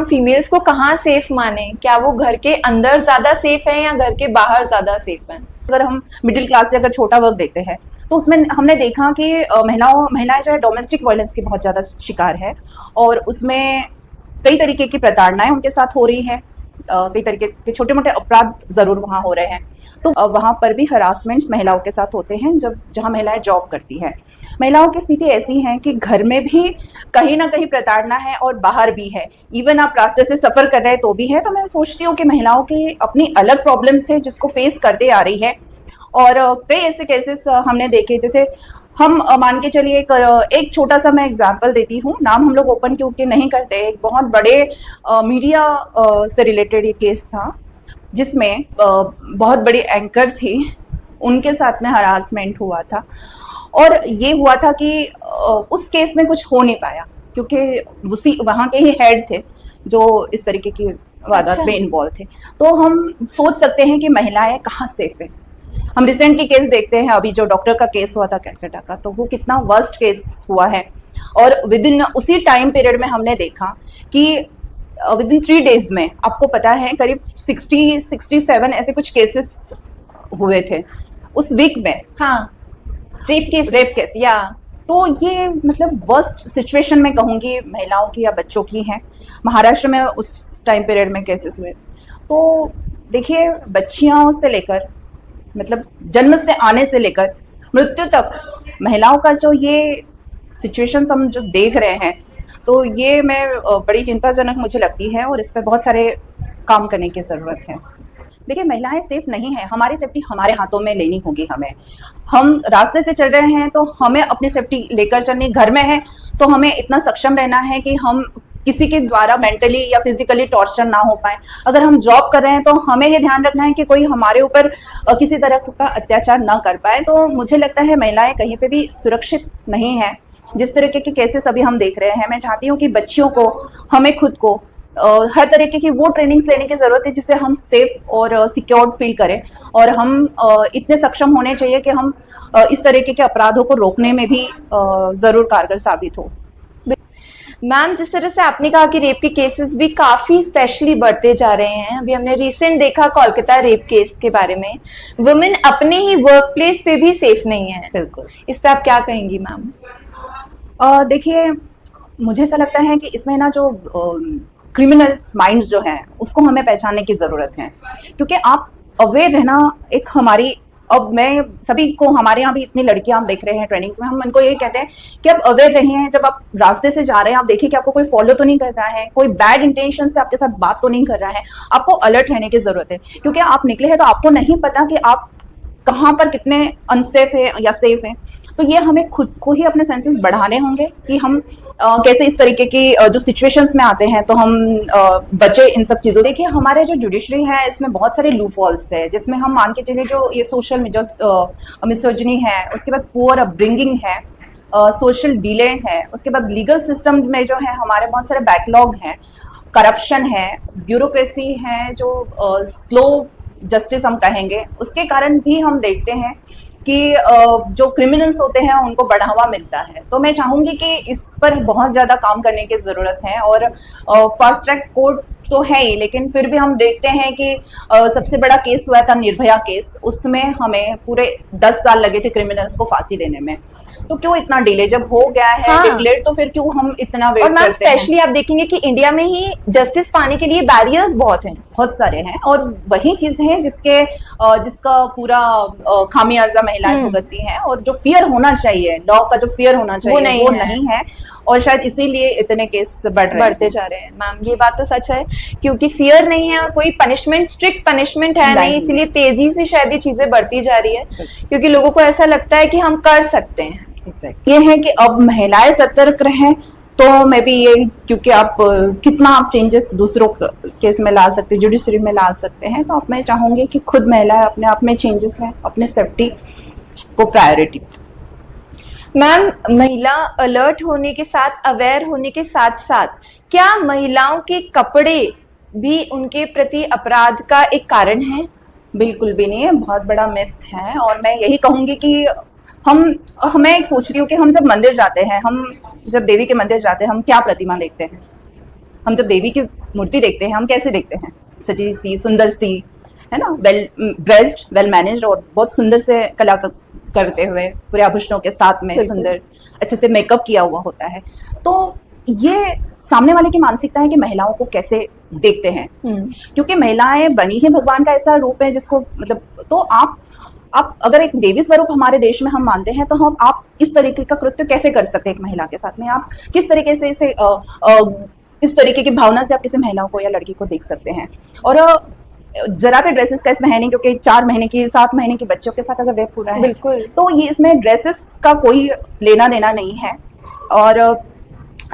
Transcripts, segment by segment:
Females को कहाँ safe माने? क्या वो घर के अंदर ज्यादा सेफ है या घर के बाहर ज्यादा सेफ है? अगर हम मिडिल क्लास से अगर छोटा वर्क देखते हैं तो उसमें हमने देखा कि महिलाएं जो है डोमेस्टिक वायलेंस की बहुत ज़्यादा शिकार है, और उसमें कई तरीके की प्रताड़नाएं उनके साथ हो रही है, कई तरीके के छोटे मोटे अपराध ज़रूर वहाँ हो रहे हैं। तो वहाँ पर भी हरासमेंट्स महिलाओं के साथ होते हैं जहाँ महिलाएं जॉब करती हैं। महिलाओं की स्थिति ऐसी है कि घर में भी कहीं ना कहीं प्रताड़ना है और बाहर भी है। इवन आप रास्ते से सफ़र कर रहे हैं तो भी है। तो मैं सोचती हूँ कि महिलाओं की अपनी अलग प्रॉब्लम्स है जिसको फेस करते आ रही है, और कई ऐसे केसेस हमने देखे। जैसे हम मान के चलिए एक छोटा सा मैं एग्जांपल देती हूँ, नाम हम लोग ओपन क्योंकि नहीं करते। एक बहुत बड़े मीडिया से रिलेटेड ये केस था जिसमें बहुत बड़ी एंकर थी, उनके साथ में हरासमेंट हुआ था। और ये हुआ था कि उस केस में कुछ हो नहीं पाया क्योंकि उसी वहाँ के ही हेड थे जो इस तरीके की वारदात में इन्वॉल्व थे। तो हम सोच सकते हैं कि महिलाएं कहाँ सेफ है। हम रिसेंटली केस देखते हैं, अभी जो डॉक्टर का केस हुआ था कलकत्ता का, तो वो कितना वर्स्ट केस हुआ है। और विद इन उसी टाइम पीरियड में हमने देखा कि विद इन 3 days में आपको पता है करीब 67 ऐसे कुछ केसेस हुए थे उस वीक में। हाँ, रेप केस या तो ये मतलब वर्स्ट सिचुएशन में कहूँगी महिलाओं की या बच्चों की है। महाराष्ट्र में उस टाइम पीरियड में केसेस हुए। तो देखिए, बच्चियों से लेकर मतलब जन्म से आने से लेकर मृत्यु तक महिलाओं का जो ये सिचुएशंस हम जो देख रहे हैं, तो ये मैं बड़ी चिंताजनक मुझे लगती है, और इस पर बहुत सारे काम करने की ज़रूरत है। देखिए, महिलाएं सेफ नहीं है। हमारी सेफ्टी हमारे हाथों में लेनी होगी। हम रास्ते से चल रहे हैं तो हमें अपनी सेफ्टी लेकर चलनी। घर में है तो हमें इतना सक्षम रहना है कि हम किसी के द्वारा मेंटली या फिजिकली टॉर्चर ना हो पाए। अगर हम जॉब कर रहे हैं तो हमें ये ध्यान रखना है कि कोई हमारे ऊपर किसी तरह का अत्याचार ना कर पाए। तो मुझे लगता है महिलाएं कहीं पे भी सुरक्षित नहीं है। जिस तरीके के केसेस अभी हम देख रहे हैं, मैं चाहती हूँ कि बच्चियों को, हमें खुद को हर तरीके की वो ट्रेनिंग्स लेने की ज़रूरत है जिससे हम सेफ और सिक्योर्ड फील करें। और हम इतने सक्षम होने चाहिए कि हम इस तरीके के अपराधों को रोकने में भी ज़रूर कारगर साबित हो। मैम, जिस तरह से आपने कहा कि रेप के केसेस भी काफी स्पेशली बढ़ते जा रहे हैं, अभी हमने रिसेंट देखा कोलकाता रेप केस के बारे में, वुमेन अपने ही वर्क प्लेस पे भी सेफ नहीं है। बिल्कुल, इस पे आप क्या कहेंगी मैम? देखिए, मुझे ऐसा लगता है कि इसमें ना जो क्रिमिनल्स माइंड्स जो हैं उसको हमें पहचानने की ज़रूरत है, क्योंकि आप अवेयर रहना एक हमारी, अब मैं सभी को, हमारे यहाँ भी इतनी लड़कियां हम देख रहे हैं ट्रेनिंग्स में, हम उनको ये कहते हैं कि आप अवेयर रहिए। जब आप रास्ते से जा रहे हैं, आप देखिए कि आपको कोई फॉलो तो नहीं कर रहा है, कोई बैड इंटेंशन से आपके साथ बात तो नहीं कर रहा है। आपको अलर्ट रहने की जरूरत है, क्योंकि आप निकले हैं तो आपको नहीं पता कि आप कहाँ पर कितने अनसेफ है या सेफ है। तो ये हमें खुद को ही अपने सेंसेस बढ़ाने होंगे कि हम कैसे इस तरीके की जो सिचुएशंस में आते हैं तो हम बचे इन सब चीज़ों से। देखिए, हमारे जो जुडिशरी है इसमें बहुत सारे लूपहोल्स है, जिसमें हम मान के चलिए जो ये सोशल जो मिसोजिनी है, उसके बाद पुअर अपब्रिंगिंग है, सोशल डिले है, उसके बाद लीगल सिस्टम में जो है हमारे बहुत सारे बैकलॉग हैं, करप्शन है, ब्यूरोक्रेसी है, जो स्लो जस्टिस हम कहेंगे, उसके कारण भी हम देखते हैं कि जो क्रिमिनल्स होते हैं उनको बढ़ावा मिलता है। तो मैं चाहूँगी कि इस पर बहुत ज़्यादा काम करने की ज़रूरत है। और फास्ट ट्रैक कोर्ट तो है ही, लेकिन फिर भी हम देखते हैं कि सबसे बड़ा केस हुआ था निर्भया केस, उसमें हमें पूरे 10 साल लगे थे क्रिमिनल्स को फांसी देने में। तो क्यों इतना डिले? जब हो गया है डिक्लेयर तो फिर क्यों हम इतना वेट करते हैं? स्पेशली आप देखेंगे कि इंडिया में ही जस्टिस पाने के लिए बैरियर्स बहुत हैं, बहुत सारे हैं, और वही चीज है जिसका पूरा खामियाजा महिलाएं भुगतती हैं। और जो फियर होना चाहिए, लॉ का जो फियर होना चाहिए वो नहीं है, और शायद इसीलिए इतने केस बढ़ते जा रहे हैं। मैम, ये बात तो सच है, क्योंकि फियर नहीं है और कोई पनिशमेंट, स्ट्रिक्ट पनिशमेंट है नहीं, इसीलिए तेजी से शायद ये चीजें बढ़ती जा रही है, क्योंकि लोगों को ऐसा लगता है कि हम कर सकते हैं। ये है कि अब महिलाएं सतर्क रहें, तो मैं भी ये, क्योंकि आप कितना आप चेंजेस दूसरों केस में ला सकते हैं, जुडिशरी में ला सकते हैं, तो अब मैं चाहूंगी कि खुद महिलाएं अपने आप में चेंजेस लें, अपने सेफ्टी को प्रायोरिटी। मैम, महिला अलर्ट होने के साथ, अवेयर होने के साथ साथ, क्या महिलाओं के कपड़े भी उनके प्रति अपराध का एक कारण है? बिल्कुल भी नहीं है, बहुत बड़ा मिथ है। और मैं यही कहूंगी कि मैं एक सोच रही हूँ कि हम जब मंदिर जाते हैं, हम जब देवी के मंदिर जाते हैं, हम क्या प्रतिमा देखते हैं? हम जब देवी की मूर्ति देखते हैं हम कैसे देखते हैं, सजी सी, सुंदर सी, है ना, वेल ड्रेस्ड, वेल मैनेज्ड, और बहुत सुंदर से कला करते हुए पूरे आभूषणों के साथ में बिल्कुल। सुंदर अच्छे से मेकअप किया हुआ होता है। तो ये सामने वाले की मानसिकता है कि महिलाओं को कैसे देखते हैं, क्योंकि महिलाएं बनी ही भगवान का ऐसा रूप है जिसको मतलब, तो आप अगर एक देवी स्वरूप हमारे देश में हम मानते हैं, तो हम आप इस तरीके का कृत्य कैसे कर सकते हैं एक महिला के साथ में, आप किस तरीके से इसे इस तरीके की भावना से आप किसी महिलाओं को या लड़की को देख सकते हैं। और जरा भी ड्रेसेस का इसमें है नहीं, क्योंकि 4 महीने की 7 महीने की बच्चों के साथ अगर रेप हो रहा है, बिल्कुल। तो ये इसमें ड्रेसेस का कोई लेना देना नहीं है। और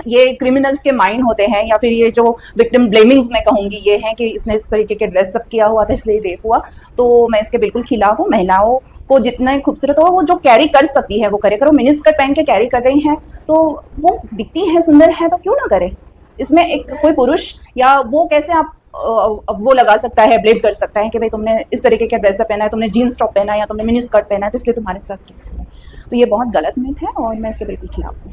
ये क्रिमिनल्स के माइंड होते हैं, या फिर ये जो विक्टिम ब्लेमिंग्स मैं कहूंगी ये है कि इसने इस तरीके के ड्रेसअप किया हुआ था इसलिए रेप हुआ, तो मैं इसके बिल्कुल खिलाफ हूँ। महिलाओं को जितना खूबसूरत हो वो जो कैरी कर सकती है वो करे, करो मिनी स्कर्ट पहन के कैरी कर रही हैं तो वो दिखती है, सुंदर है, तो क्यों ना करे। इसमें एक कोई पुरुष या वो कैसे आप वो लगा सकता है, ब्लेम कर सकता है कि भाई तुमने इस तरीके का ड्रेसअप पहना है, तुमने जीन्स टॉप पहना है या तुमने मिनी स्कर्ट पहना है तो इसलिए तुम्हारे साथ, तो ये बहुत गलत मिथ है और मैं इसके बिल्कुल खिलाफ हूँ।